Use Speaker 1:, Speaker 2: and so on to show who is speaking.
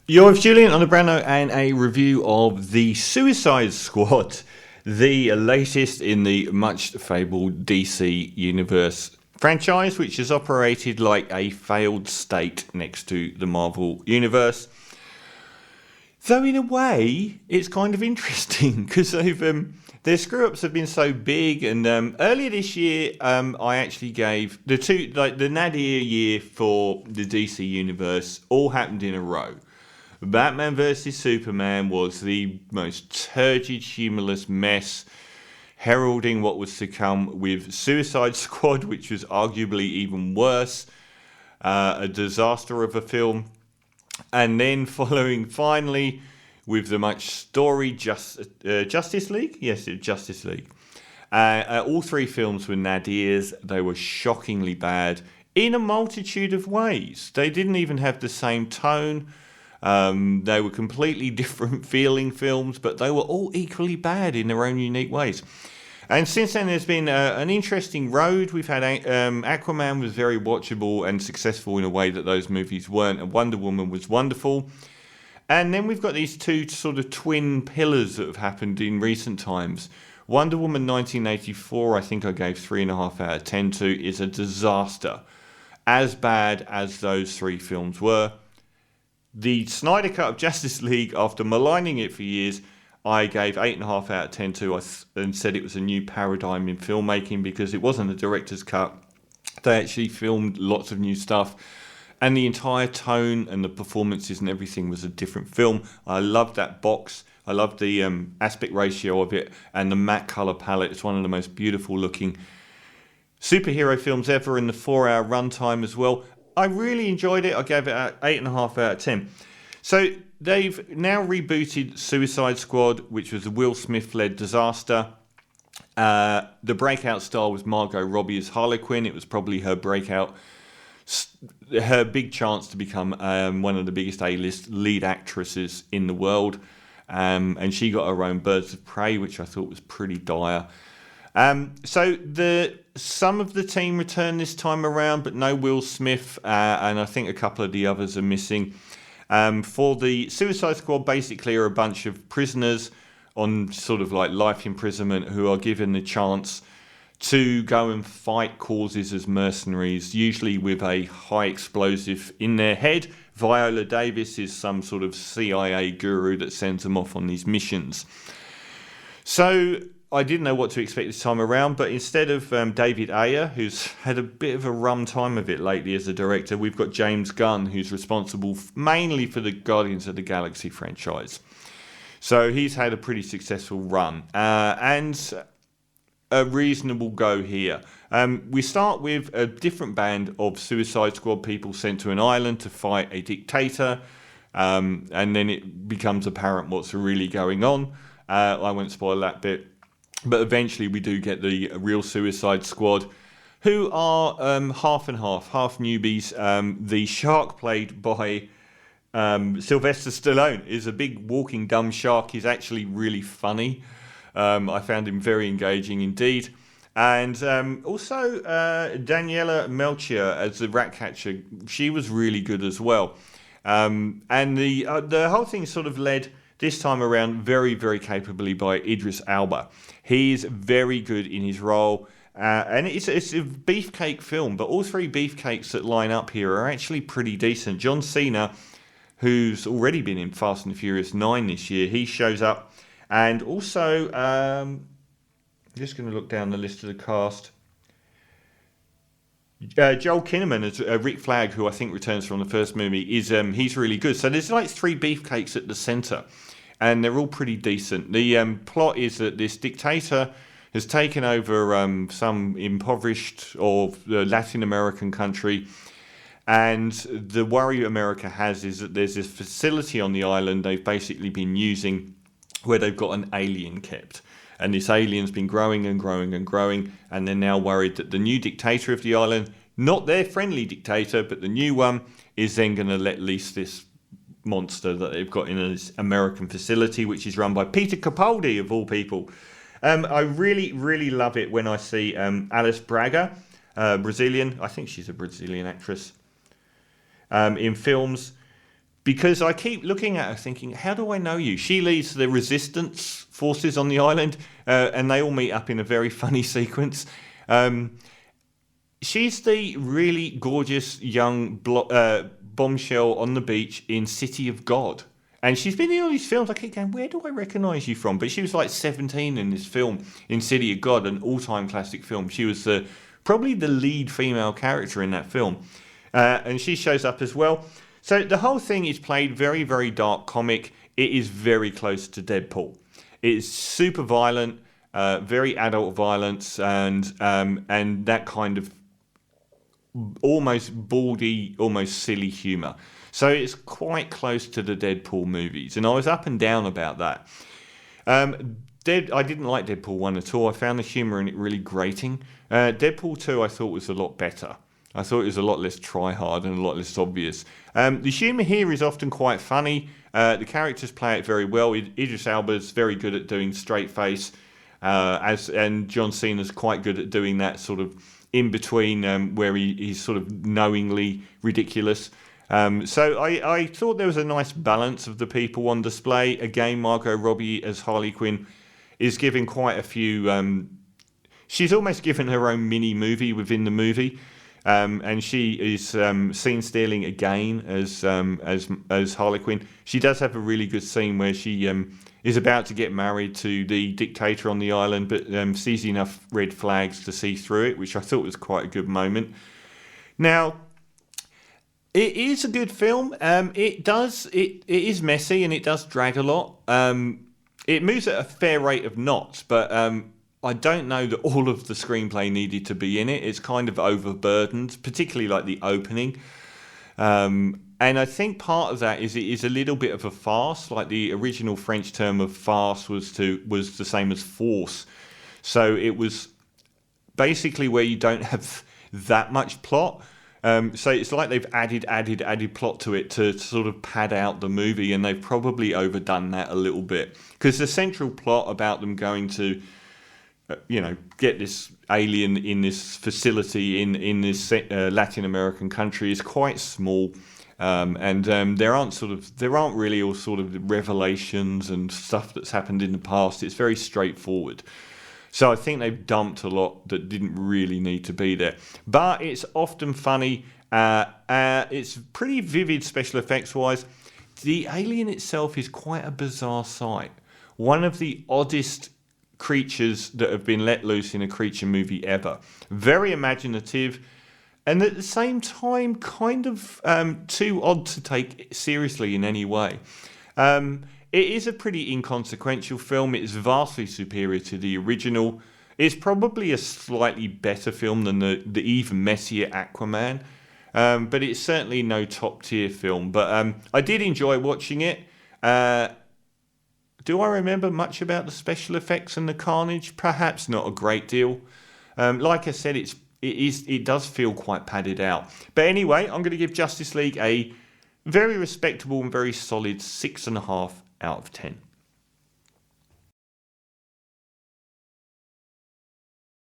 Speaker 1: You're with Julian on the brand note and a review of the Suicide Squad, the latest in the much fabled DC Universe franchise, which has operated like a failed state next to the Marvel Universe. Though in a way, it's kind of interesting because their screw-ups have been so big. And earlier this year, I actually gave the nadir year for the DC Universe all happened in a row. Batman vs Superman was the most turgid, humorless mess, heralding what was to come with Suicide Squad, which was arguably even worse, a disaster of a film. And then following finally with the much storied Justice League? Yes, Justice League. All three films were nadirs. They were shockingly bad in a multitude of ways. They didn't even have the same tone. They were completely different feeling films, but they were all equally bad in their own unique ways. And since then, there's been an interesting road. We've had Aquaman was very watchable and successful in a way that those movies weren't, and Wonder Woman was wonderful. And then we've got these two sort of twin pillars that have happened in recent times. Wonder Woman 1984, I think I gave 3.5 out of 10 to, is a disaster. As bad as those three films were. The Snyder Cut of Justice League, after maligning it for years, I gave 8.5 out of 10 to and said it was a new paradigm in filmmaking because it wasn't a director's cut. They actually filmed lots of new stuff and the entire tone and the performances and everything was a different film. I loved that box. I loved the aspect ratio of it and the matte colour palette. It's one of the most beautiful looking superhero films ever in the 4-hour runtime as well. I really enjoyed it. I gave it 8.5 out of 10. So they've now rebooted Suicide Squad, which was a Will Smith-led disaster. The breakout star was Margot Robbie as Harley Quinn. It was probably her big chance to become one of the biggest A-list lead actresses in the world. And she got her own Birds of Prey, which I thought was pretty dire. So some of the team returned this time around, but no Will Smith, and I think a couple of the others are missing. For the Suicide Squad, basically are a bunch of prisoners on sort of like life imprisonment who are given the chance to go and fight causes as mercenaries, usually with a high explosive in their head. Viola Davis is some sort of CIA guru that sends them off on these missions. So I didn't know what to expect this time around, but instead of David Ayer, who's had a bit of a rum time of it lately as a director, we've got James Gunn, who's responsible mainly for the Guardians of the Galaxy franchise. So he's had a pretty successful run and a reasonable go here. We start with a different band of Suicide Squad people sent to an island to fight a dictator, and then it becomes apparent what's really going on. I won't spoil that bit. But eventually we do get the real Suicide Squad, who are half and half newbies. The shark played by Sylvester Stallone is a big walking dumb shark. He's actually really funny. I found him very engaging indeed. And also Daniela Melchior as the rat catcher, she was really good as well. And the whole thing sort of led this time around very, very capably by Idris Elba. He's very good in his role. And it's a beefcake film, but all three beefcakes that line up here are actually pretty decent. John Cena, who's already been in Fast and the Furious 9 this year, he shows up. And also, I'm just going to look down the list of the cast. Joel Kinnaman as Rick Flag, who I think returns from the first movie, he's really good. So there's like three beefcakes at the centre, and they're all pretty decent. The plot is that this dictator has taken over some impoverished or Latin American country, and the worry America has is that there's this facility on the island they've basically been using where they've got an alien kept. And this alien's been growing and growing and growing, and they're now worried that the new dictator of the island, not their friendly dictator, but the new one, is then going to let loose this monster that they've got in this American facility, which is run by Peter Capaldi, of all people. I really, really love it when I see Alice Braga, Brazilian, I think she's a Brazilian actress, in films. because I keep looking at her thinking, how do I know you? She leads the resistance forces on the island, and they all meet up in a very funny sequence. She's the really gorgeous young bombshell on the beach in City of God. And she's been in all these films. I keep going, where do I recognise you from? But she was like 17 in this film, in City of God, an all-time classic film. She was probably the lead female character in that film. And she shows up as well. So the whole thing is played very, very dark comic. It is very close to Deadpool. It's super violent, very adult violence, and that kind of almost baldy, almost silly humour. So it's quite close to the Deadpool movies, and I was up and down about that. I didn't like Deadpool 1 at all. I found the humour in it really grating. Deadpool 2 I thought was a lot better. I thought it was a lot less try-hard and a lot less obvious. The humour here is often quite funny. The characters play it very well. Idris Elba's very good at doing straight face, and John Cena's quite good at doing that sort of in between where he's sort of knowingly ridiculous. So I thought there was a nice balance of the people on display. Again, Margot Robbie as Harley Quinn is giving quite a few... she's almost given her own mini-movie within the movie. And she is scene stealing again as Harley Quinn. She does have a really good scene where she is about to get married to the dictator on the island, but sees enough red flags to see through it, which I thought was quite a good moment. Now, it is a good film. It is messy and it does drag a lot. It moves at a fair rate of knots, but I don't know that all of the screenplay needed to be in it. It's kind of overburdened, particularly like the opening. And I think part of that is it is a little bit of a farce. Like the original French term of farce was the same as force. So it was basically where you don't have that much plot. So it's like they've added plot to it to sort of pad out the movie, and they've probably overdone that a little bit. Because the central plot about them going to get this alien in this facility in this Latin American country is quite small, and there aren't really all sort of revelations and stuff that's happened in the past. It's very straightforward. So I think they've dumped a lot that didn't really need to be there. But it's often funny. It's pretty vivid special effects wise. The alien itself is quite a bizarre sight. One of the oddest creatures that have been let loose in a creature movie ever. Very imaginative, and at the same time kind of too odd to take seriously in any way. It is a pretty inconsequential film. It's vastly superior to the original. It's probably a slightly better film than the even messier Aquaman, but it's certainly no top tier film. But I did enjoy watching it. Do I remember much about the special effects and the carnage? Perhaps not a great deal. Like I said, it does feel quite padded out. But anyway, I'm going to give Justice League a very respectable and very solid 6.5 out of 10.